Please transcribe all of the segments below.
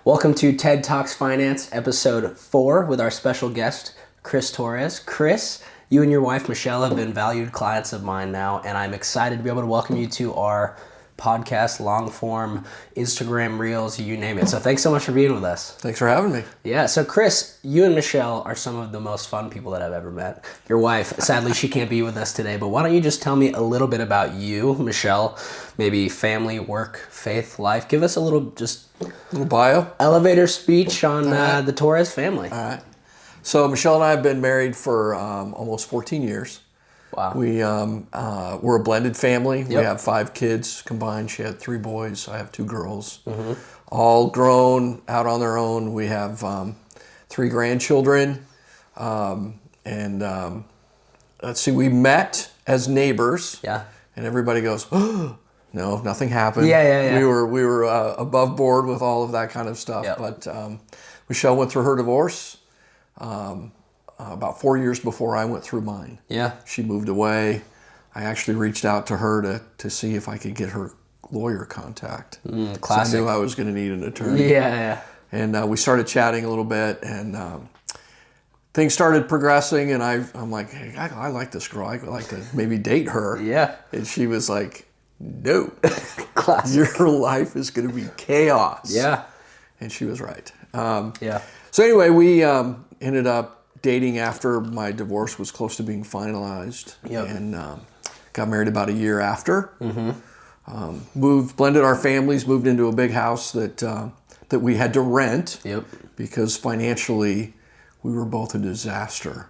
Welcome to TED Talks Finance, episode 4, with our special guest, Chris Torres. Chris, you and your wife, Michelle, have been valued clients of mine now, and I'm excited to be able to welcome you to our podcast, long form, Instagram Reels, you name it. So thanks so much for being with us. Thanks for having me. Yeah, so Chris, you and Michelle are some of the most fun people that I've ever met. Your wife, sadly, she can't be with us today, but why don't you just tell me a little bit about you, Michelle, maybe family, work, faith, life. Give us a little bio, elevator speech on the Torres family. All right. So Michelle and I have been married for almost 14 years. Wow. We're a blended family. Yep. We have 5 kids combined. She had 3 boys. I have 2 girls. Mm-hmm. All grown, out on their own. We have 3 grandchildren. Let's see, we met as neighbors. Yeah. And everybody goes, oh, no, nothing happened. Yeah. We were above board with all of that kind of stuff. Yep. But Michelle went through her divorce. About 4 years before I went through mine. Yeah. She moved away. I actually reached out to her to see if I could get her lawyer contact. Classic. So I knew I was going to need an attorney. Yeah. And we started chatting a little bit, and things started progressing, and I'm like, hey, I like this girl. I'd like to maybe date her. Yeah. And she was like, no. Classic. Your life is going to be chaos. Yeah. And she was right. Yeah. So anyway, we ended up dating after my divorce was close to being finalized. Yep. And got married about a year after. Mm-hmm. Blended our families, moved into a big house that we had to rent. Yep. Because financially we were both a disaster.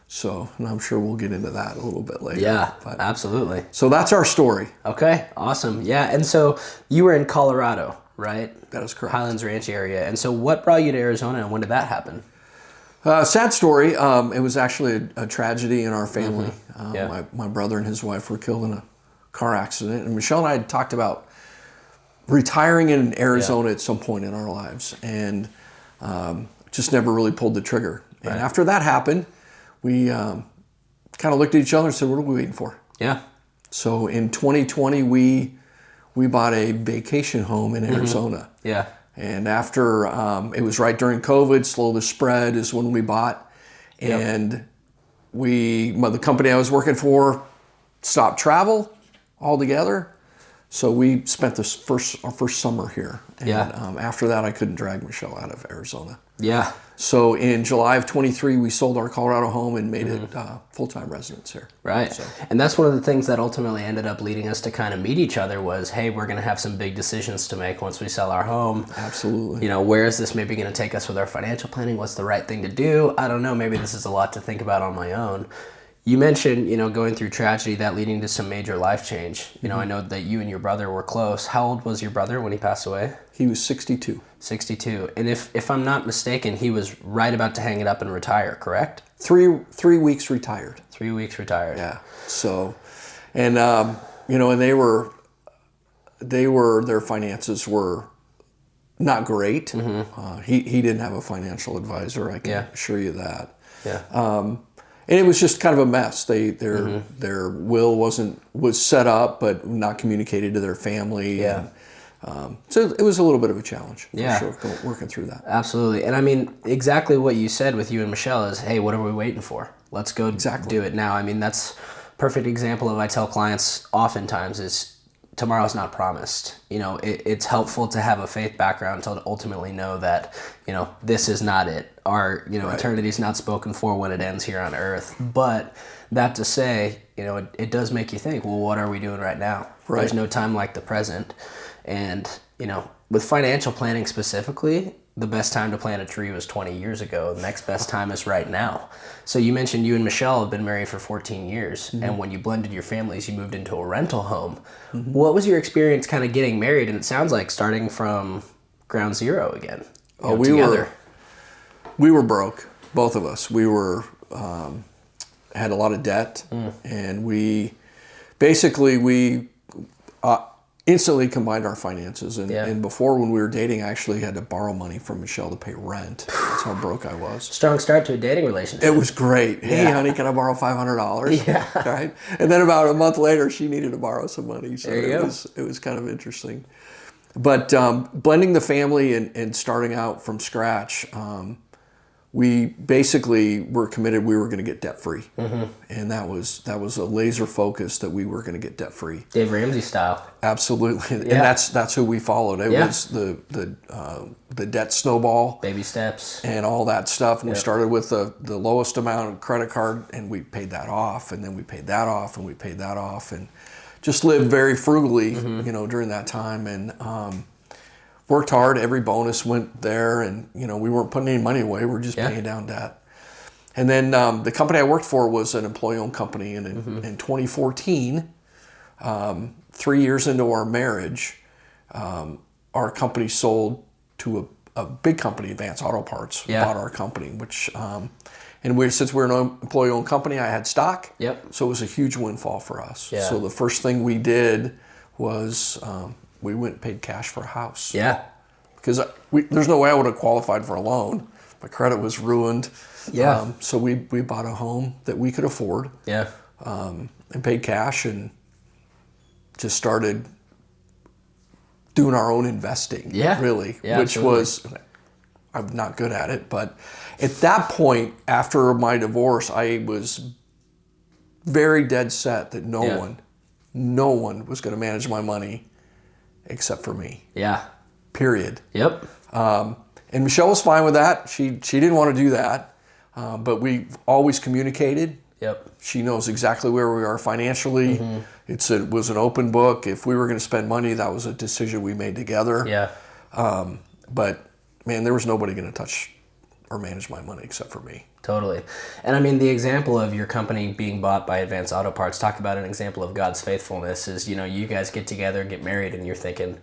So, and I'm sure we'll get into that a little bit later. Yeah, absolutely. So that's our story. Okay, awesome. Yeah, and so you were in Colorado, right? That is correct. Highlands Ranch area. And so what brought you to Arizona, and when did that happen? Sad story. It was actually a tragedy in our family. Mm-hmm. Yeah. My brother and his wife were killed in a car accident. And Michelle and I had talked about retiring in Arizona at some point in our lives, and just never really pulled the trigger. Right. And after that happened, we kind of looked at each other and said, what are we waiting for? Yeah. So in 2020, we bought a vacation home in Arizona. Yeah. And after, it was right during COVID, slow to spread is when we bought. Yep. And the company I was working for stopped travel altogether. So we spent our first summer here. And after that, I couldn't drag Michelle out of Arizona. Yeah. So in July of 23, we sold our Colorado home and made it full-time residence here. Right. So. And that's one of the things that ultimately ended up leading us to kind of meet each other was, hey, we're going to have some big decisions to make once we sell our home. Absolutely. You know, where is this maybe going to take us with our financial planning? What's the right thing to do? I don't know. Maybe this is a lot to think about on my own. You mentioned, going through tragedy, that leading to some major life change. I know that you and your brother were close. How old was your brother when he passed away? He was 62. 62. And if I'm not mistaken, he was right about to hang it up and retire, correct? 3 weeks retired. 3 weeks retired. Yeah. So, and and their finances were not great. Mm-hmm. He didn't have a financial advisor. I can assure you that. Yeah. And it was just kind of a mess. Their will was set up, but not communicated to their family. Yeah. And, so it was a little bit of a challenge. For sure, working through that. Absolutely. And I mean, exactly what you said with you and Michelle is, hey, what are we waiting for? Let's go do it now. I mean, that's a perfect example of I tell clients oftentimes is tomorrow's not promised. It's helpful to have a faith background to ultimately know that, this is not it. Our, eternity's not spoken for when it ends here on earth. But that to say, it does make you think, well, what are we doing right now? Right. There's no time like the present. And, with financial planning specifically, the best time to plant a tree was 20 years ago. The next best time is right now. So you mentioned you and Michelle have been married for 14 years. Mm-hmm. And when you blended your families, you moved into a rental home. Mm-hmm. What was your experience kind of getting married? And it sounds like starting from ground zero again. We were broke, both of us. We were had a lot of debt, and we instantly combined our finances. And before, when we were dating, I actually had to borrow money from Michelle to pay rent. That's how broke I was. Strong start to a dating relationship. It was great. Hey, honey, can I borrow $500? Yeah. Right? And then about a month later, she needed to borrow some money. So there you go. It was kind of interesting. But blending the family and starting out from scratch, we basically were committed we were going to get debt free, and that was a laser focus that we were going to get debt free. Dave Ramsey style. Absolutely, and that's who we followed. It was the debt snowball, baby steps, and all that stuff. And we started with the lowest amount of credit card, and we paid that off, and then we paid that off, and we paid that off, and just lived very frugally, during that time, and worked hard. Every bonus went there, and we weren't putting any money away. We're just paying down debt. And then the company I worked for was an employee-owned company, and in 2014, 3 years into our marriage, our company sold to a big company, Advance Auto Parts, bought our company, which since we're an employee-owned company, I had stock, so it was a huge windfall for us. Yeah. So the first thing we did was we went and paid cash for a house. Yeah. Because there's no way I would have qualified for a loan. My credit was ruined. Yeah. So we bought a home that we could afford. Yeah. And paid cash and just started doing our own investing. Yeah. Really. Yeah, which was, I'm not good at it, but at that point, after my divorce, I was very dead set that no one was going to manage my money except for me. Yeah. Period. Yep. And Michelle was fine with that. She didn't want to do that, but we always communicated. Yep. She knows exactly where we are financially. It was an open book. If we were going to spend money, that was a decision we made together. Yeah. But man, there was nobody going to touch or manage my money except for me. Totally. And I mean, the example of your company being bought by Advance Auto Parts, talk about an example of God's faithfulness is, you guys get together and get married and you're thinking,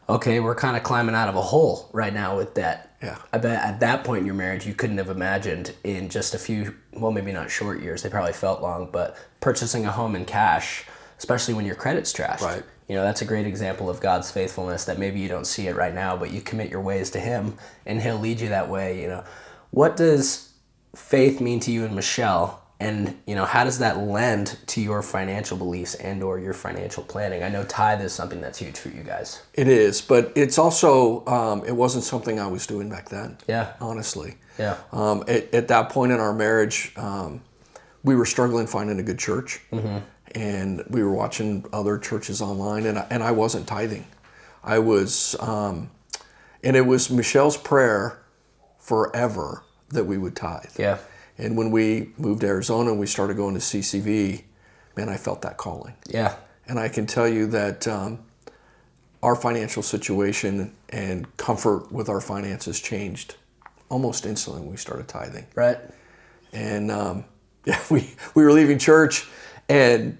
okay, we're kind of climbing out of a hole right now with debt. Yeah. I bet at that point in your marriage, you couldn't have imagined in just a few, well, maybe not short years, they probably felt long, but purchasing a home in cash, especially when your credit's trashed. Right. That's a great example of God's faithfulness that maybe you don't see it right now, but you commit your ways to Him and He'll lead you that way. What does faith mean to you and Michelle? And, how does that lend to your financial beliefs and or your financial planning? I know tithe is something that's huge for you guys. It is, but it's also, it wasn't something I was doing back then. Yeah. Honestly. Yeah. At that point in our marriage, we were struggling finding a good church. And we were watching other churches online, and I wasn't tithing. I was, and it was Michelle's prayer forever that we would tithe. Yeah. And when we moved to Arizona and we started going to CCV, man, I felt that calling. Yeah. And I can tell you that our financial situation and comfort with our finances changed almost instantly when we started tithing. Right. And we were leaving church, and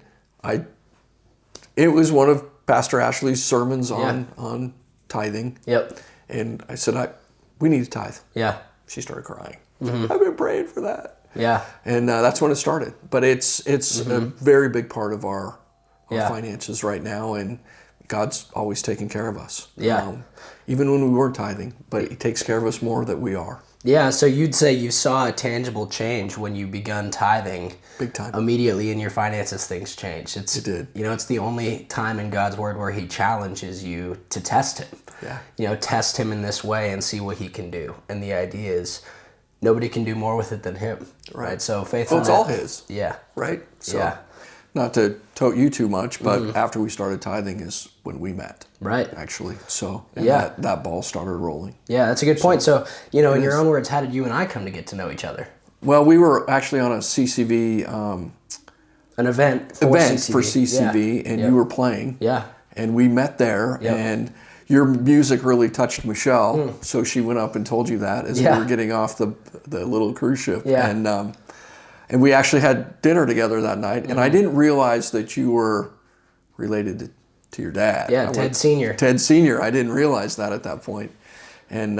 it was one of Pastor Ashley's sermons on tithing. Yep. And I said, we need to tithe. Yeah. She started crying. I've been praying for that. Yeah. And that's when it started. But it's a very big part of our finances right now, and God's always taking care of us. Yeah. Even when we weren't tithing, but He takes care of us more than we are. Yeah, so you'd say you saw a tangible change when you begun tithing. Big time. Immediately in your finances, things changed. It did. It's the only time in God's Word where He challenges you to test Him. Yeah. Test Him in this way and see what He can do. And the idea is nobody can do more with it than Him. Right? So faithfulness. Well, it's all His. Yeah. Right? So, not to tote you too much, but after we started tithing is when we met. Right. Actually. So that ball started rolling. Yeah, that's a good point. So, in your own words, how did you and I come to get to know each other? Well, we were actually on a CCV... an event for CCV, and you were playing. Yeah. And we met there, and your music really touched Michelle, so she went up and told you that as we were getting off the little cruise ship. Yeah. And we actually had dinner together that night, and I didn't realize that you were related to your dad. Yeah, Ted Sr. Ted Sr. I didn't realize that at that point. And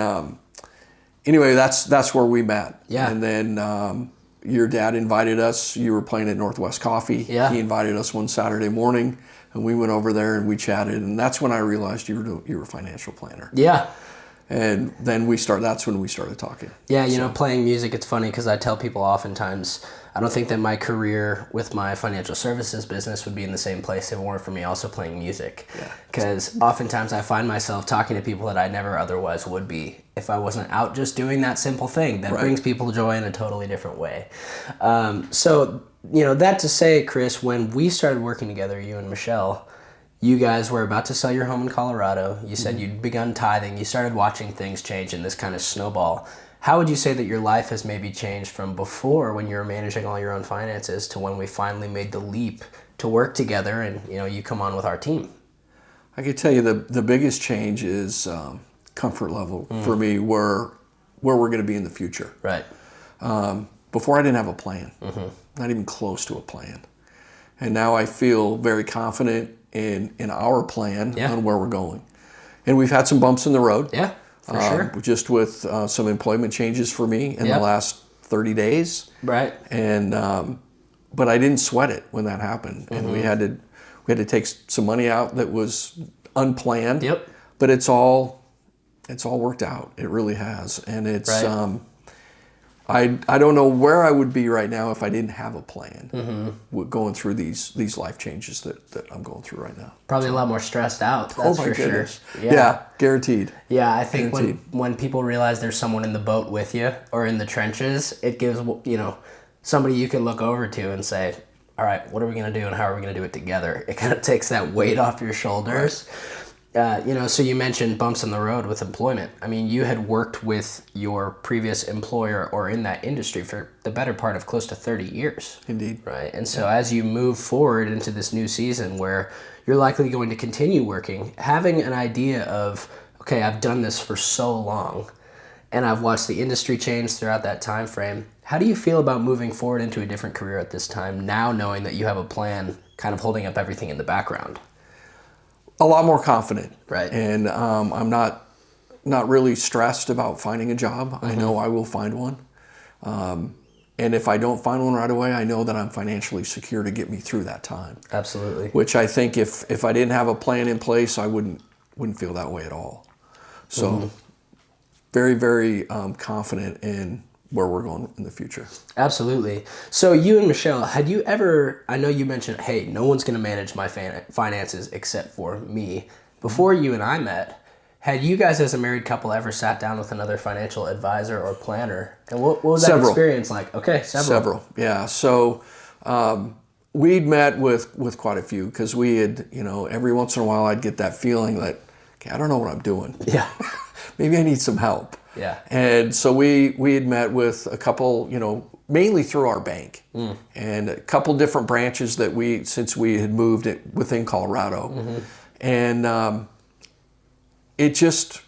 anyway, that's where we met. Yeah. And then your dad invited us. You were playing at Northwest Coffee. Yeah. He invited us one Saturday morning, and we went over there and we chatted. And that's when I realized you were a financial planner. Yeah. And then that's when we started talking. Yeah, you know, playing music, it's funny because I tell people oftentimes, I don't think that my career with my financial services business would be in the same place if it weren't for me also playing music. Because oftentimes I find myself talking to people that I never otherwise would be if I wasn't out just doing that simple thing that brings people joy in a totally different way. So, you know, that to say, Chris, when we started working together, you and Michelle, you guys were about to sell your home in Colorado. You said you'd begun tithing. You started watching things change in this kind of snowball. How would you say that your life has maybe changed from before when you were managing all your own finances to when we finally made the leap to work together and, you know, you come on with our team? I could tell you the biggest change is comfort level for me where we're going to be in the future. Right. Before I didn't have a plan, not even close to a plan. And now I feel very confident in our plan on where we're going. And we've had some bumps in the road. Yeah, for sure. Just with some employment changes for me in the last 30 days. Right. And but I didn't sweat it when that happened. And we had to take some money out that was unplanned. Yep. But it's all worked out. It really has. And it's I don't know where I would be right now if I didn't have a plan going through these life changes that I'm going through right now. Probably a lot more stressed out, that's for goodness. sure. Yeah, guaranteed. Yeah, I think when people realize there's someone in the boat with you or in the trenches, it gives, you know, somebody you can look over to and say, all right, what are we going to do and how are we going to do it together? It kind of takes that weight off your shoulders. You know, so you mentioned bumps in the road with employment. I mean, you had worked with your previous employer or in that industry for the better part of close to 30 years. Indeed. Right. And so as you move forward into this new season where you're likely going to continue working, having an idea of, okay, I've done this for so long and I've watched the industry change throughout that time frame. How do you feel about moving forward into a different career at this time, now knowing that you have a plan kind of holding up everything in the background? A lot more confident. Right. And I'm not really stressed about finding a job. I know I will find one. And if I don't find one right away, I know that I'm financially secure to get me through that time. Absolutely. Which I think if I didn't have a plan in place, I wouldn't feel that way at all. So very, very confident in where we're going in the future. Absolutely. So you and Michelle, had you ever, I know you mentioned, hey, no one's going to manage my finances except for me. Before you and I met, had you guys as a married couple ever sat down with another financial advisor or planner? And what was that experience like? Okay, several. Yeah. So we'd met with quite a few because we had, you know, every once in a while I'd get that feeling that, okay, I don't know what I'm doing. Yeah. Maybe I need some help. Yeah. And so we had met with a couple, you know, mainly through our bank and a couple different branches that since we had moved it within Colorado. And it just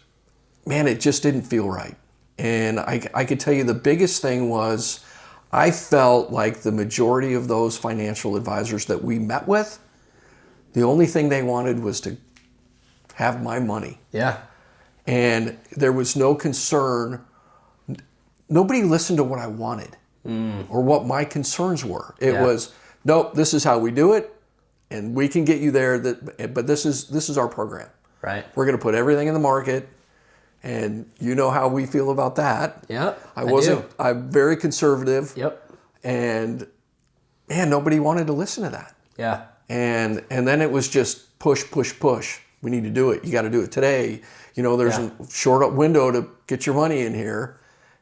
didn't feel right. And I could tell you the biggest thing was I felt like the majority of those financial advisors that we met with, the only thing they wanted was to have my money. Yeah. And there was no concern. Nobody listened to what I wanted or what my concerns were. It was, nope, this is how we do it, and we can get you there. But this is our program. Right. We're going to put everything in the market, and you know how we feel about that. Yep. I'm very conservative. Yep. And man, nobody wanted to listen to that. Yeah. And then it was just push. We need to do it. You got to do it today. You know, there's a short window to get your money in here,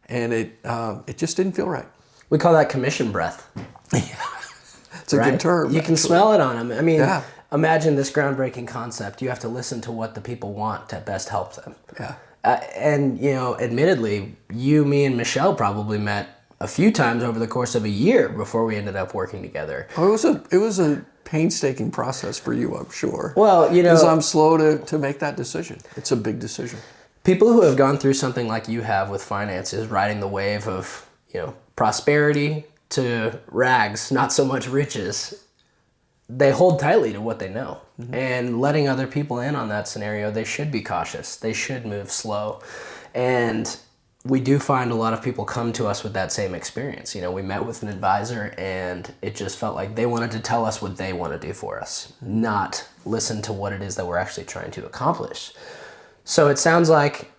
and it just didn't feel right. We call that commission breath. It's a good term. You can smell it on them. I mean, imagine this groundbreaking concept. You have to listen to what the people want to best help them. Yeah. And, you know, admittedly, you, me, and Michelle probably met a few times over the course of a year before we ended up working together. Oh, it was a painstaking process for you, I'm sure. Well, you know, because I'm slow to make that decision. It's a big decision. People who have gone through something like you have with finances, riding the wave of, you know, prosperity to rags, not so much riches, they hold tightly to what they know. And letting other people in on that scenario, they should be cautious. They should move slow. And we do find a lot of people come to us with that same experience. You know, we met with an advisor and it just felt like they wanted to tell us what they want to do for us, not listen to what it is that we're actually trying to accomplish. So it sounds like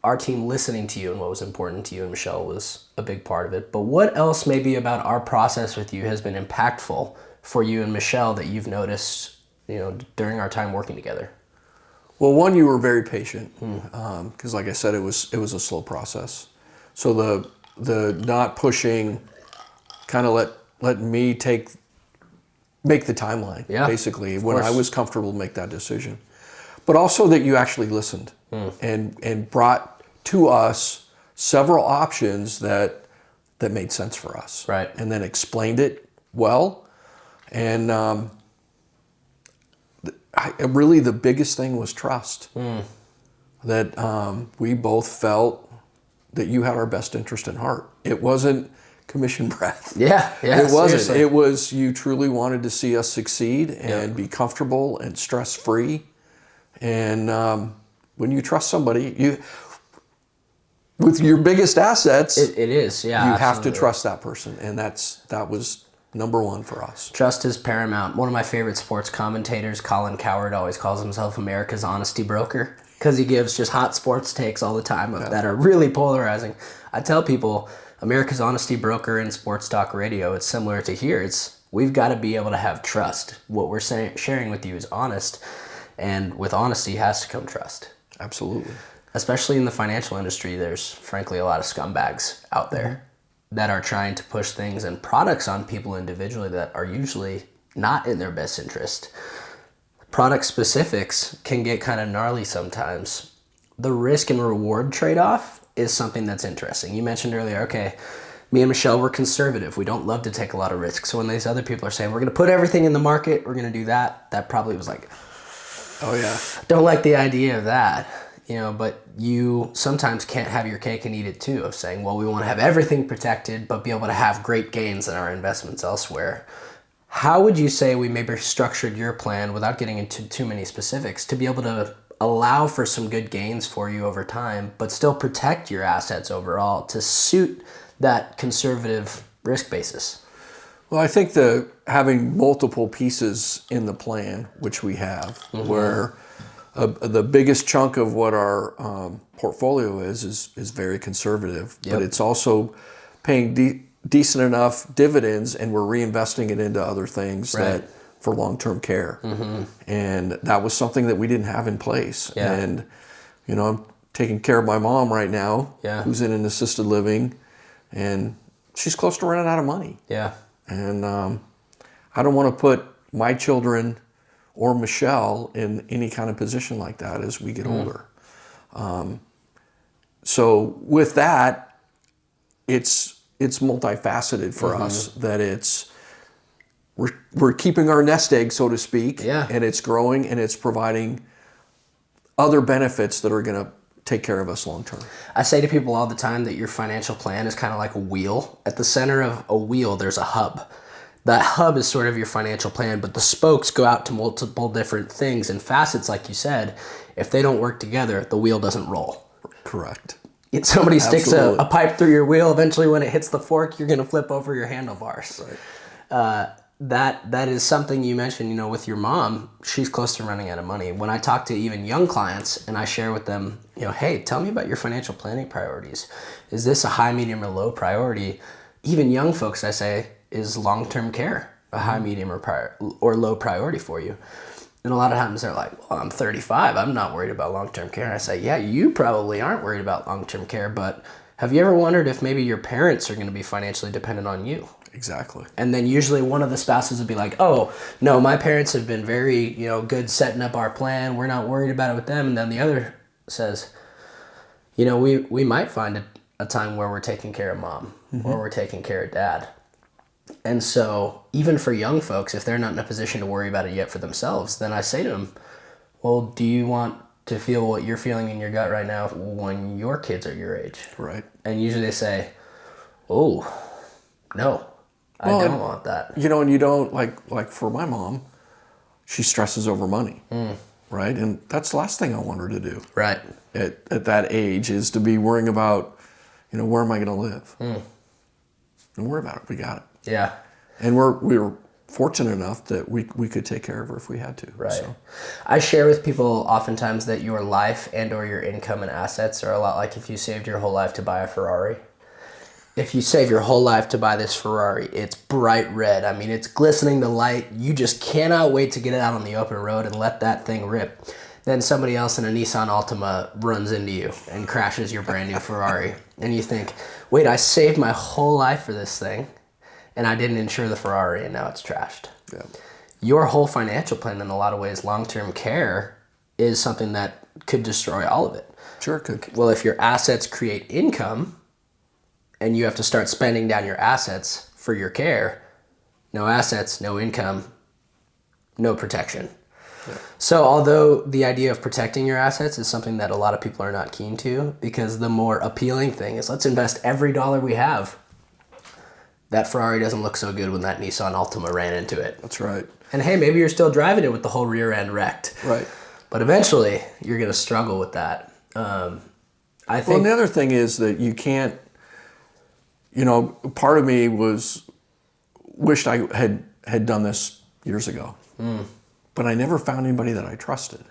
our team listening to you and what was important to you and Michelle was a big part of it. But what else maybe about our process with you has been impactful for you and Michelle that you've noticed, during our time working together? Well, one, you were very patient, because like I said, it was a slow process. So the not pushing, kind of let me make the timeline, basically, when I was comfortable to make that decision. But also that you actually listened and brought to us several options that made sense for us. Right. And then explained it well. And really the biggest thing was trust. That we both felt that you had our best interest in heart. It wasn't commission breath. Yeah. It wasn't. Seriously. It was you truly wanted to see us succeed and be comfortable and stress-free. And when you trust somebody, with your biggest assets, It is, yeah. You absolutely. have to trust that person, and that was number one for us. Trust is paramount. One of my favorite sports commentators, Colin Cowherd, always calls himself America's honesty broker because he gives just hot sports takes all the time that are really polarizing. I tell people, America's honesty broker in sports talk radio, it's similar to here. We've got to be able to have trust. What we're sharing with you is honest, and with honesty has to come trust. Absolutely. Especially in the financial industry, there's frankly a lot of scumbags out there that are trying to push things and products on people individually that are usually not in their best interest. Product specifics can get kind of gnarly sometimes. The risk and reward trade-off is something that's interesting. You mentioned earlier, okay, me and Michelle, we're conservative. We don't love to take a lot of risks. So when these other people are saying, we're going to put everything in the market, we're going to do that, that probably was like, oh yeah, don't like the idea of that. But you sometimes can't have your cake and eat it too, of saying, well, we want to have everything protected, but be able to have great gains in our investments elsewhere. How would you say we maybe structured your plan, without getting into too many specifics, to be able to allow for some good gains for you over time, but still protect your assets overall to suit that conservative risk basis? Well, I think having multiple pieces in the plan, which we have, where the biggest chunk of what our portfolio is very conservative, but it's also paying decent enough dividends, and we're reinvesting it into other things that for long-term care. And that was something that we didn't have in place. And I'm taking care of my mom right now, who's in an assisted living, and she's close to running out of money. And I don't want to put my children or Michelle in any kind of position like that as we get older. So with that, it's multifaceted for us, that we're keeping our nest egg, so to speak, and it's growing, and it's providing other benefits that are going to take care of us long term. I say to people all the time that your financial plan is kind of like a wheel. At the center of a wheel, there's a hub. That hub is sort of your financial plan, but the spokes go out to multiple different things and facets, like you said. If they don't work together, the wheel doesn't roll. Correct. Somebody sticks a pipe through your wheel. Eventually, when it hits the fork, you're going to flip over your handlebars. That is something you mentioned, with your mom. She's close to running out of money. When I talk to even young clients and I share with them, hey, tell me about your financial planning priorities. Is this a high, medium, or low priority? Even young folks, I say, is long-term care a high, medium, or low priority for you? And a lot of times they're like, well, I'm 35. I'm not worried about long-term care. And I say, yeah, you probably aren't worried about long-term care, but have you ever wondered if maybe your parents are going to be financially dependent on you? Exactly. And then usually one of the spouses would be like, oh, no, my parents have been very, good setting up our plan. We're not worried about it with them. And then the other says, we might find a time where we're taking care of mom or we're taking care of dad. And so even for young folks, if they're not in a position to worry about it yet for themselves, then I say to them, well, do you want to feel what you're feeling in your gut right now when your kids are your age? Right. And usually they say, oh, no, I don't want that. And you don't, like for my mom, she stresses over money, right? And that's the last thing I want her to do. Right. At that age is to be worrying about, where am I going to live? Don't worry about it. We got it. Yeah. And we're fortunate enough that we could take care of her if we had to. Right. So. I share with people oftentimes that your life and or your income and assets are a lot like if you saved your whole life to buy a Ferrari. If you save your whole life to buy this Ferrari, it's bright red. I mean, it's glistening the light. You just cannot wait to get it out on the open road and let that thing rip. Then somebody else in a Nissan Altima runs into you and crashes your brand new Ferrari. And you think, wait, I saved my whole life for this thing and I didn't insure the Ferrari and now it's trashed. Yeah. Your whole financial plan, in a lot of ways, long-term care, is something that could destroy all of it. Sure it could. Well, if your assets create income, and you have to start spending down your assets for your care, no assets, no income, no protection. Yeah. So although the idea of protecting your assets is something that a lot of people are not keen to, because the more appealing thing is let's invest every dollar we have, that Ferrari doesn't look so good when that Nissan Altima ran into it. That's right. And hey, maybe you're still driving it with the whole rear end wrecked. Right. But eventually, you're going to struggle with that. I think. Well, and the other thing is that you can't. Part of me wished I had done this years ago, but I never found anybody that I trusted.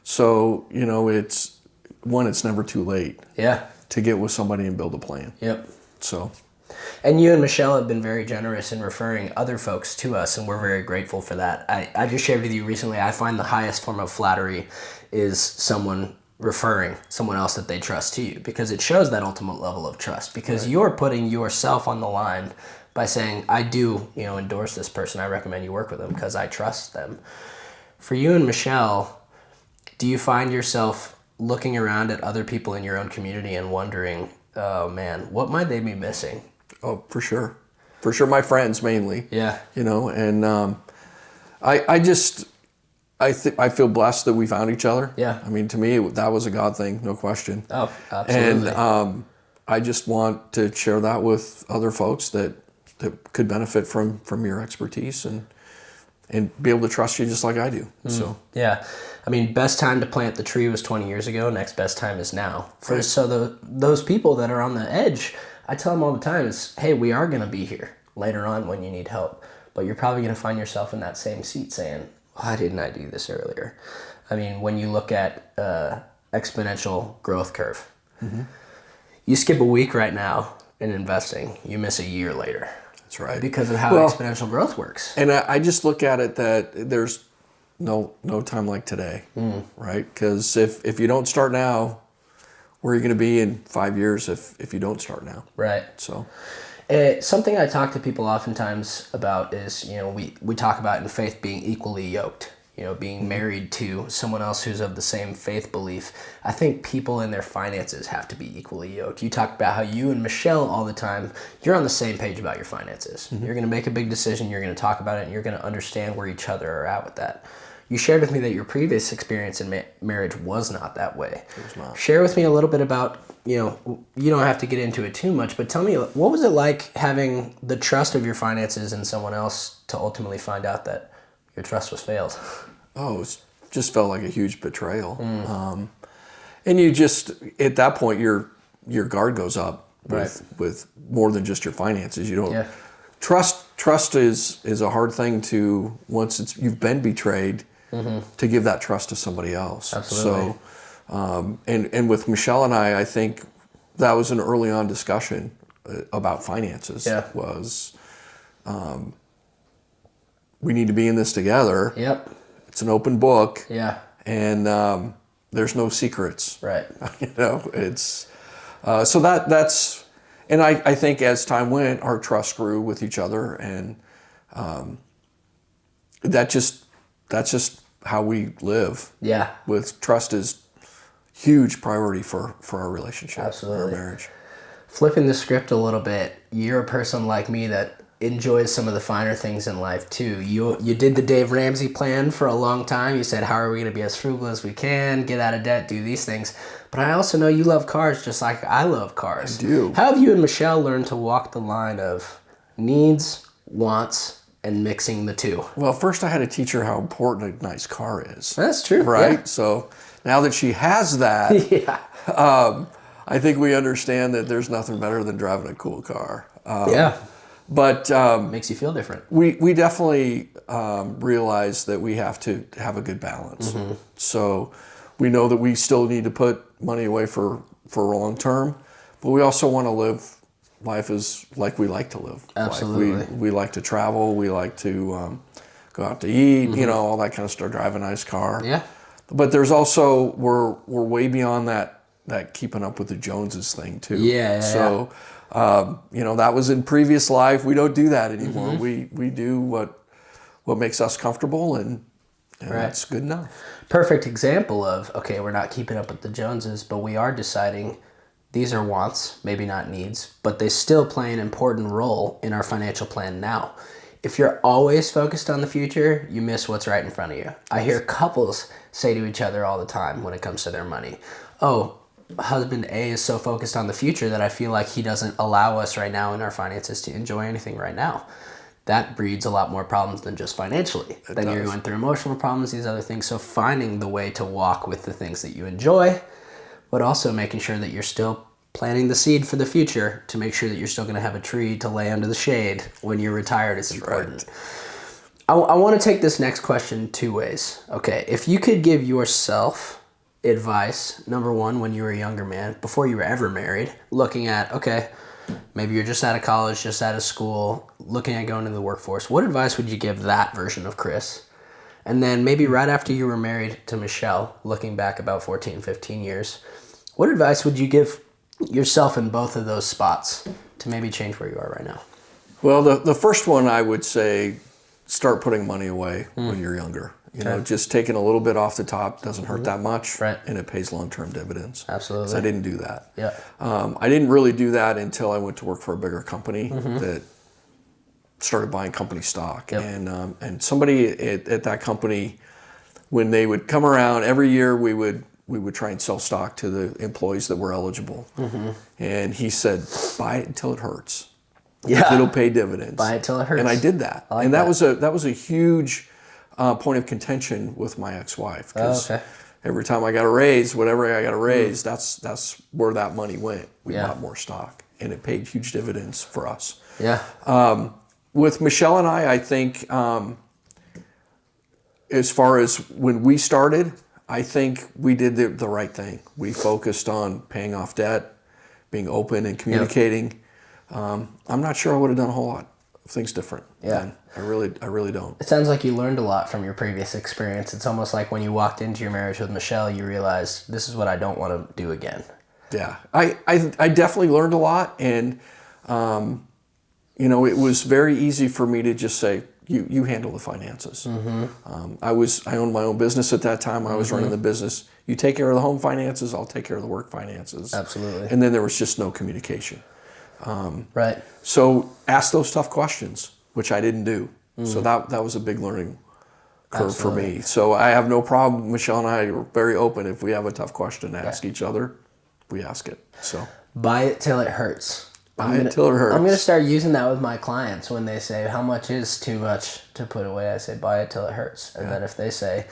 So it's never too late. Yeah. To get with somebody and build a plan. Yep. So. And you and Michelle have been very generous in referring other folks to us, and we're very grateful for that. I just shared with you recently, I find the highest form of flattery is someone referring someone else that they trust to you, because it shows that ultimate level of trust, because you're putting yourself on the line by saying, I do endorse this person. I recommend you work with them because I trust them. For you and Michelle, do you find yourself looking around at other people in your own community and wondering, oh man, what might they be missing? Oh, for sure. For sure, my friends mainly. Yeah. And I feel blessed that we found each other. Yeah. I mean, to me, that was a God thing, no question. Oh, absolutely. And I just want to share that with other folks that could benefit from your expertise and be able to trust you just like I do. So. Yeah. I mean, best time to plant the tree was 20 years ago. Next best time is now. Right. So those people that are on the edge, I tell them all the time is, hey, we are going to be here later on when you need help. But you're probably going to find yourself in that same seat saying, why didn't I do this earlier? I mean, when you look at exponential growth curve, you skip a week right now in investing, you miss a year later. That's right. Because of how exponential growth works. And I just look at it that there's no time like today, right? Because if you don't start now, where are you going to be in 5 years if you don't start now? Right. So. Something I talk to people oftentimes about is, we talk about in faith being equally yoked, being married to someone else who's of the same faith belief. I think people in their finances have to be equally yoked. You talk about how you and Michelle all the time, you're on the same page about your finances. You're going to make a big decision, you're going to talk about it, and you're going to understand where each other are at with that. You shared with me that your previous experience in marriage was not that way. It was not. Share with me a little bit about, you don't have to get into it too much, but tell me, what was it like having the trust of your finances in someone else to ultimately find out that your trust was failed? Oh, it just felt like a huge betrayal. And you just, at that point, your guard goes up with more than just your finances. You don't... Yeah. Trust is a hard thing to, once you've been betrayed, to give that trust to somebody else. Absolutely. So, and with Michelle and I think that was an early on discussion about finances. Yeah. Was we need to be in this together. Yep. It's an open book. Yeah. And there's no secrets. Right. It's so that's. And I think as time went, our trust grew with each other, and that's just how we live. Yeah. With trust is huge priority for our relationship. Absolutely. Our marriage. Flipping the script a little bit, you're a person like me that enjoys some of the finer things in life too. You did the Dave Ramsey plan for a long time. You said, how are we going to be as frugal as we can, get out of debt, do these things. But I also know you love cars just like I love cars. I do. How have you and Michelle learned to walk the line of needs, wants, and mixing the two? Well, first I had to teach her how important a nice car is. That's true. Right? Yeah. So now that she has that, yeah. I think we understand that there's nothing better than driving a cool car. Yeah. But Makes you feel different. we definitely realize that we have to have a good balance. So we know that we still need to put money away for long term, but we also want to live life as like we like to live. Absolutely. Like we like to travel. We like to go out to eat. You know, all that kind of stuff. Drive a nice car. Yeah. But there's also we're way beyond that keeping up with the Joneses thing too. Yeah. So. You know, that was in previous life. We don't do that anymore. We do what makes us comfortable, and that's good enough. Perfect example of, okay, we're not keeping up with the Joneses, but we are deciding these are wants, maybe not needs, but they still play an important role in our financial plan now. If you're always focused on the future, you miss what's right in front of you. I hear couples say to each other all the time when it comes to their money, oh, husband A is so focused on the future that I feel like he doesn't allow us right now in our finances to enjoy anything right now. That breeds a lot more problems than just financially. Then you're going through emotional problems, these other things. So finding the way to walk with the things that you enjoy, but also making sure that you're still planting the seed for the future to make sure that you're still going to have a tree to lay under the shade when you're retired is important. Right. I want to take this next question two ways. Okay, if you could give yourself advice, number one, when you were a younger man, before you were ever married, looking at, okay, maybe you're just out of college, just out of school, looking at going into the workforce, what advice would you give that version of Chris? And then maybe right after you were married to Michelle, looking back about 14, 15 years, what advice would you give yourself in both of those spots to maybe change where you are right now? Well, the first one I would say, start putting money away when you're younger. You know, just taking a little bit off the top doesn't hurt that much, and it pays long-term dividends. Absolutely. So I didn't do that. Yeah. I didn't really do that until I went to work for a bigger company that started buying company stock. Yep. And somebody at that company, when they would come around every year, we would try and sell stock to the employees that were eligible. And he said, buy it until it hurts. Yeah. It'll pay dividends. Buy it till it hurts. And I did that. Like that was a huge point of contention with my ex-wife, because every time I got a raise, whatever I got a raise, that's where that money went. We bought more stock, and it paid huge dividends for us. Yeah. With Michelle and I think as far as when we started, I think we did the right thing. We focused on paying off debt, being open and communicating. I'm not sure I would have done a whole lot of things different. Yeah. I really don't. It sounds like you learned a lot from your previous experience. It's almost like when you walked into your marriage with Michelle, you realized this is what I don't want to do again. Yeah, I definitely learned a lot, and you know, it was very easy for me to just say, you handle the finances. I owned my own business at that time. I was running the business. You take care of the home finances, I'll take care of the work finances. Absolutely. And then there was just no communication. Right. So ask those tough questions, which I didn't do. So that was a big learning curve for me. So I have no problem. Michelle and I are very open. If we have a tough question to ask each other, we ask it. So buy it till it hurts. Buy it till it hurts. I'm going to start using that with my clients when they say, how much is too much to put away? I say, buy it till it hurts. And then if they say,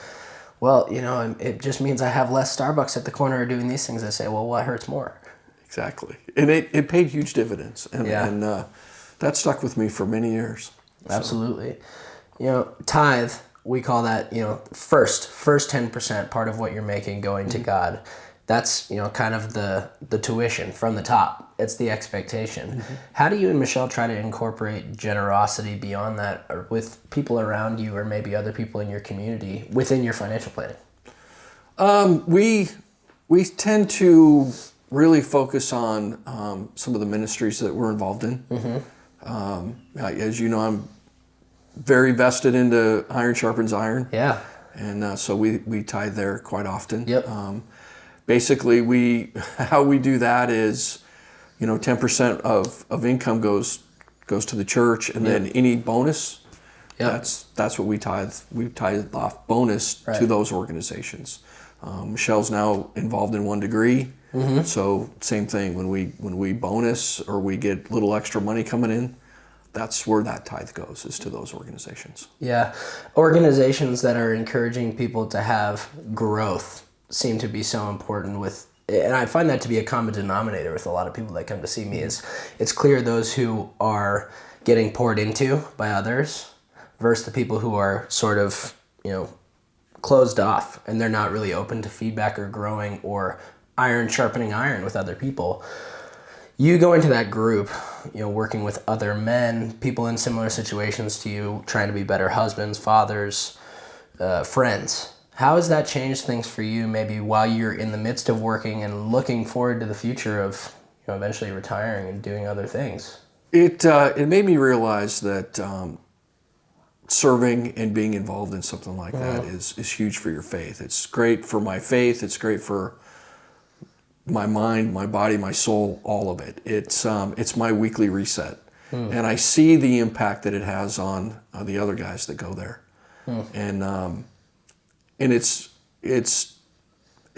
well, you know, it just means I have less Starbucks at the corner doing these things, I say, well, what hurts more? Exactly. And it paid huge dividends. And that stuck with me for many years. Absolutely. You know, tithe, we call that, you know, first 10% part of what you're making going to God. That's, you know, kind of the tuition from the top. It's the expectation. How do you and Michelle try to incorporate generosity beyond that, or with people around you or maybe other people in your community within your financial planning? We tend to really focus on some of the ministries that we're involved in. As you know, I'm very vested into iron sharpens iron. Yeah. And so we tithe there quite often. Yep. Basically, how we do that is, you know, 10% of income goes to the church, and then any bonus, that's what we tithe. We tithe off bonus to those organizations. Michelle's now involved in One Degree, so same thing. When we bonus or we get little extra money coming in, that's where that tithe goes, is to those organizations. Yeah. Organizations that are encouraging people to have growth seem to be so important with and I find that to be a common denominator with a lot of people that come to see me, is it's clear those who are getting poured into by others versus the people who are sort of, closed off and they're not really open to feedback or growing or iron sharpening iron with other people. You go into that group, working with other men, people in similar situations to you, trying to be better husbands, fathers, friends. How has that changed things for you, maybe while you're in the midst of working and looking forward to the future of eventually retiring and doing other things? It made me realize that serving and being involved in something like that is huge for your faith. It's great for my faith. It's great for my mind, my body, my soul, all of it. It's my weekly reset. And I see the impact that it has on the other guys that go there. And it's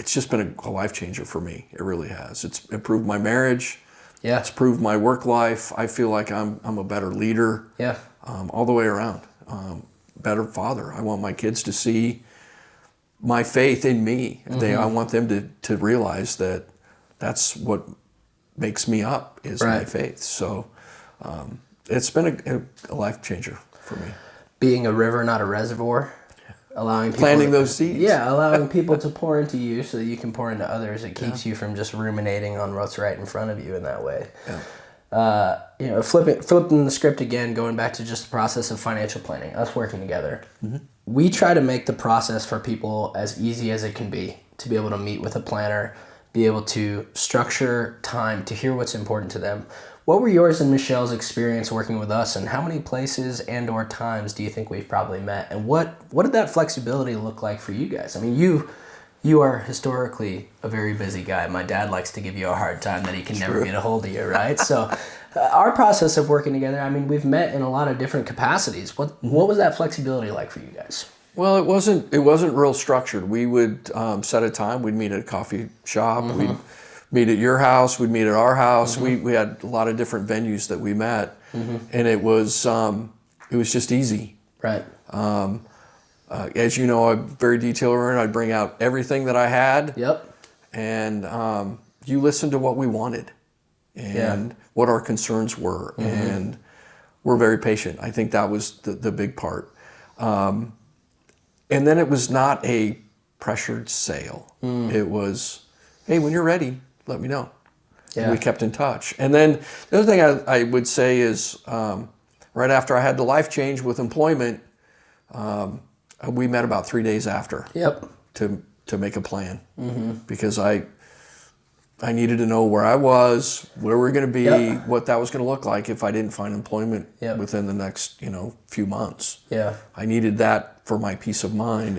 just been a life changer for me. It really has. It's improved my marriage. Yeah. It's improved my work life. I feel like I'm a better leader. Yeah. All the way around. Better father. I want my kids to see my faith in me. I want them to realize that that's what makes me up, is my faith. So it's been a life changer for me. Being a river, not a reservoir. Allowing people planting those seeds. Yeah, allowing people to pour into you so that you can pour into others. It keeps you from just ruminating on what's right in front of you in that way. Yeah. Flipping the script again, going back to just the process of financial planning, us working together. We try to make the process for people as easy as it can be, to be able to meet with a planner, be able to structure time to hear what's important to them. What were yours and Michelle's experience working with us, and how many places and or times do you think we've probably met? And what did that flexibility look like for you guys? I mean, you are historically a very busy guy. My dad likes to give you a hard time that he can never get a hold of you, right? So our process of working together, I mean, we've met in a lot of different capacities. What was that flexibility like for you guys? Well, it wasn't real structured. We would set a time. We'd meet at a coffee shop. We'd meet at your house. We'd meet at our house. We had a lot of different venues that we met, and it was just easy. Right. As you know, I'm very detail-oriented. I'd bring out everything that I had. Yep. And you listened to what we wanted and what our concerns were, and we're very patient. I think that was the big part. And then it was not a pressured sale. It was, hey, when you're ready, let me know. Yeah. And we kept in touch. And then the other thing I would say is, right after I had the life change with employment, we met about 3 days after. Yep. To make a plan, because I needed to know where I was, where we were going to be, what that was going to look like if I didn't find employment within the next few months. Yeah. I needed that for my peace of mind,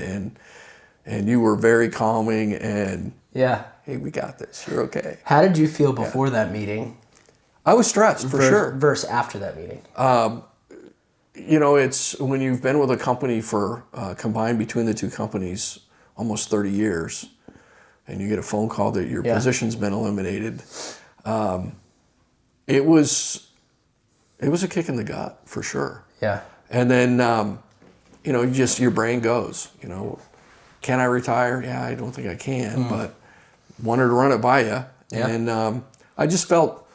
and you were very calming and hey, we got this. You're okay. How did you feel before that meeting? I was stressed for sure. Versus after that meeting. It's when you've been with a company for combined between the two companies almost 30 years, and you get a phone call that your position's been eliminated. It was a kick in the gut for sure. Yeah. And then your brain goes, can I retire? Yeah, I don't think I can, but wanted to run it by you. Yeah. And I just felt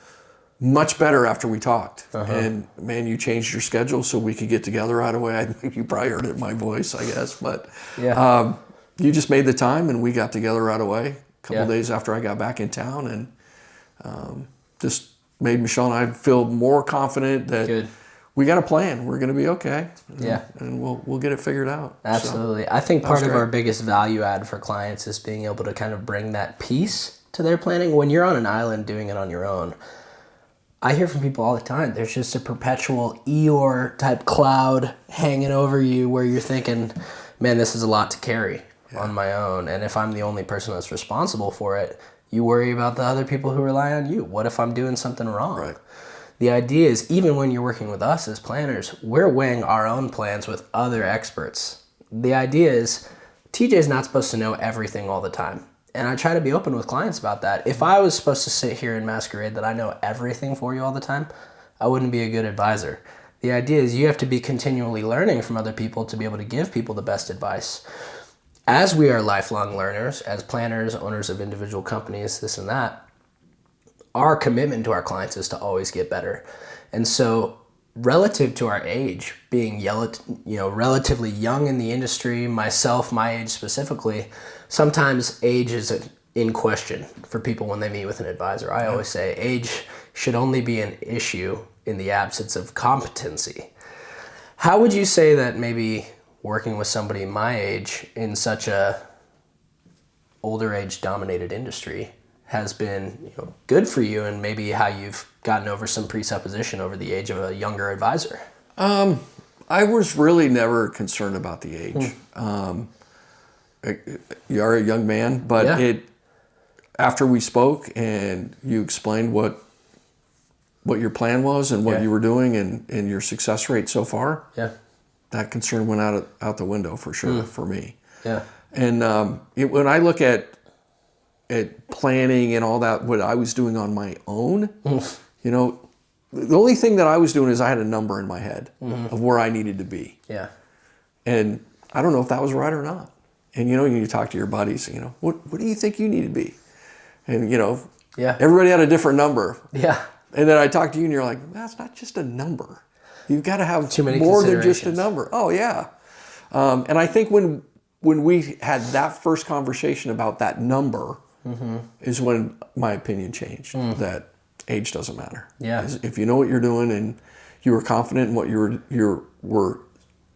much better after we talked. And man, you changed your schedule so we could get together right away. I think you probably heard it in my voice, I guess, but you just made the time and we got together right away a couple days after I got back in town, and just made Michelle and I feel more confident that we got a plan. We're going to be okay. And we'll get it figured out. Absolutely. So, I think part of our biggest value add for clients is being able to kind of bring that peace to their planning. When you're on an island doing it on your own, I hear from people all the time, there's just a perpetual Eeyore type cloud hanging over you where you're thinking, man, this is a lot to carry on my own. And if I'm the only person that's responsible for it, you worry about the other people who rely on you. What if I'm doing something wrong? Right. The idea is, even when you're working with us as planners, we're weighing our own plans with other experts. The idea is, TJ's not supposed to know everything all the time. And I try to be open with clients about that. If I was supposed to sit here and masquerade that I know everything for you all the time, I wouldn't be a good advisor. The idea is you have to be continually learning from other people to be able to give people the best advice. as we are lifelong learners, as planners, owners of individual companies, this and that, our commitment to our clients is to always get better. And so relative to our age, being relatively young in the industry, myself, my age specifically, sometimes age is in question for people when they meet with an advisor. I always say age should only be an issue in the absence of competency. How would you say that maybe working with somebody my age in such a older age dominated industry has been good for you, and maybe how you've gotten over some presupposition over the age of a younger advisor? I was really never concerned about the age. You are a young man, but after we spoke and you explained what your plan was and what you were doing and your success rate so far, that concern went out the window for sure for me. Yeah. And when I look at planning and all that, what I was doing on my own, the only thing that I was doing is I had a number in my head of where I needed to be. Yeah. And I don't know if that was right or not. And you talk to your buddies, what do you think you need to be? And everybody had a different number. Yeah. And then I talked to you and you're like, that's not just a number. You've got to have too many more than just a number. Oh yeah. And I think when we had that first conversation about that number is when my opinion changed, that age doesn't matter. Yeah. If you know what you're doing and you were confident in what you were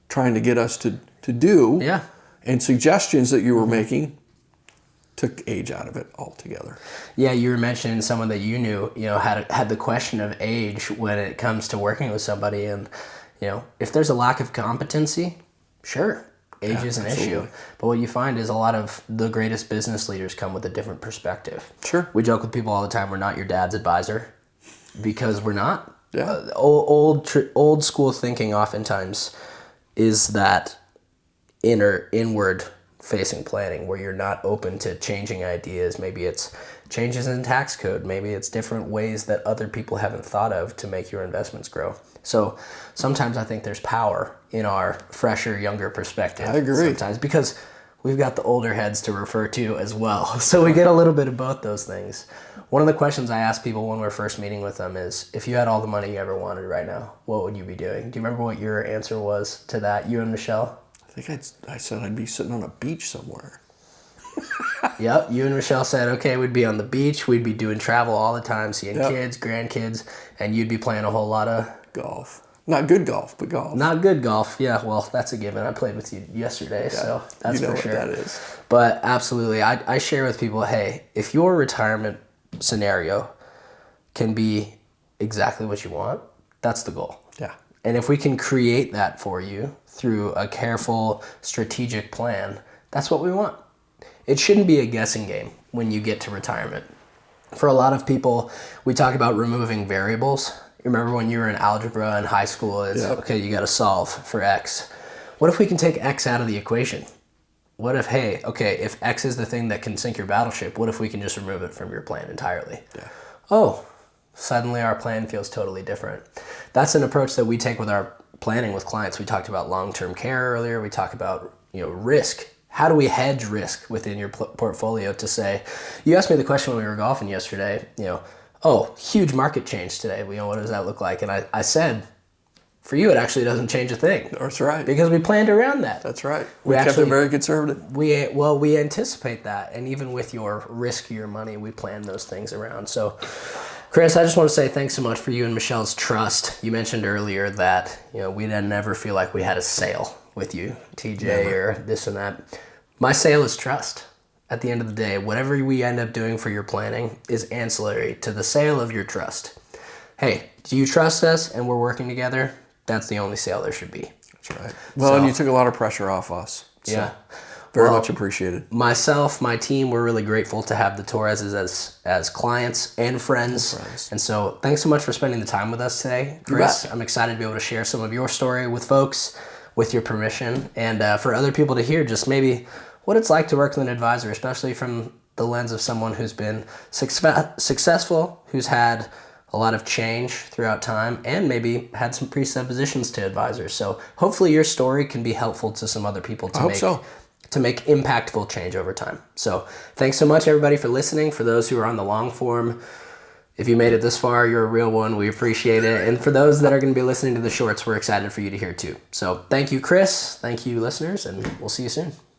trying to get us to do, and suggestions that you were making, took age out of it altogether. Yeah, you were mentioning someone that you knew, had the question of age when it comes to working with somebody, and if there's a lack of competency, sure, age is an issue. But what you find is a lot of the greatest business leaders come with a different perspective. Sure. We joke with people all the time, we're not your dad's advisor, because we're not. Yeah. Old school thinking oftentimes is that inward facing planning where you're not open to changing ideas. Maybe it's changes in tax code. Maybe it's different ways that other people haven't thought of to make your investments grow. So sometimes I think there's power in our fresher, younger perspective. I agree. Sometimes because we've got the older heads to refer to as well. So we get a little bit of both those things. One of the questions I ask people when we're first meeting with them is, if you had all the money you ever wanted right now, what would you be doing? Do you remember what your answer was to that, you and Michelle? I think I said I'd be sitting on a beach somewhere. Yep, you and Michelle said, okay, we'd be on the beach, we'd be doing travel all the time, seeing kids, grandkids, and you'd be playing a whole lot of... golf. Not good golf, but golf. Not good golf, yeah, well, that's a given. I played with you yesterday, so that's for sure. What that is. But absolutely, I share with people, hey, if your retirement scenario can be exactly what you want, that's the goal. Yeah. And if we can create that for you through a careful, strategic plan, that's what we want. It shouldn't be a guessing game when you get to retirement. For a lot of people, we talk about removing variables. Remember when you were in algebra in high school, it's, okay, you got to solve for X. What if we can take X out of the equation? What if, hey, okay, if X is the thing that can sink your battleship, what if we can just remove it from your plan entirely? Yeah. Oh, suddenly our plan feels totally different. That's an approach that we take with our planning with clients. We talked about long-term care earlier. We talk about, risk. How do we hedge risk within your portfolio to say, you asked me the question when we were golfing yesterday, huge market change today. What does that look like? And I said, for you, it actually doesn't change a thing. That's right. Because we planned around that. That's right. We kept it very conservative. We anticipate that. And even with your riskier money, we plan those things around. So, Chris, I just want to say thanks so much for you and Michelle's trust. You mentioned earlier that, we didn't ever feel like we had a sale with you, TJ, or this and that. My sale is trust. At the end of the day, whatever we end up doing for your planning is ancillary to the sale of your trust. Hey, do you trust us and we're working together? That's the only sale there should be. That's right. Well, and you took a lot of pressure off us. So yeah. Very much appreciated. Myself, my team, we're really grateful to have the Torreses as clients and friends. And so thanks so much for spending the time with us today, Chris. I'm excited to be able to share some of your story with folks, with your permission, and for other people to hear just maybe what it's like to work with an advisor, especially from the lens of someone who's been successful, who's had a lot of change throughout time, and maybe had some presuppositions to advisors. So hopefully your story can be helpful to some other people to make impactful change over time. So thanks so much, everybody, for listening. For those who are on the long form, if you made it this far, you're a real one. We appreciate it. And for those that are going to be listening to the shorts, we're excited for you to hear too. So thank you, Chris. Thank you, listeners, and we'll see you soon.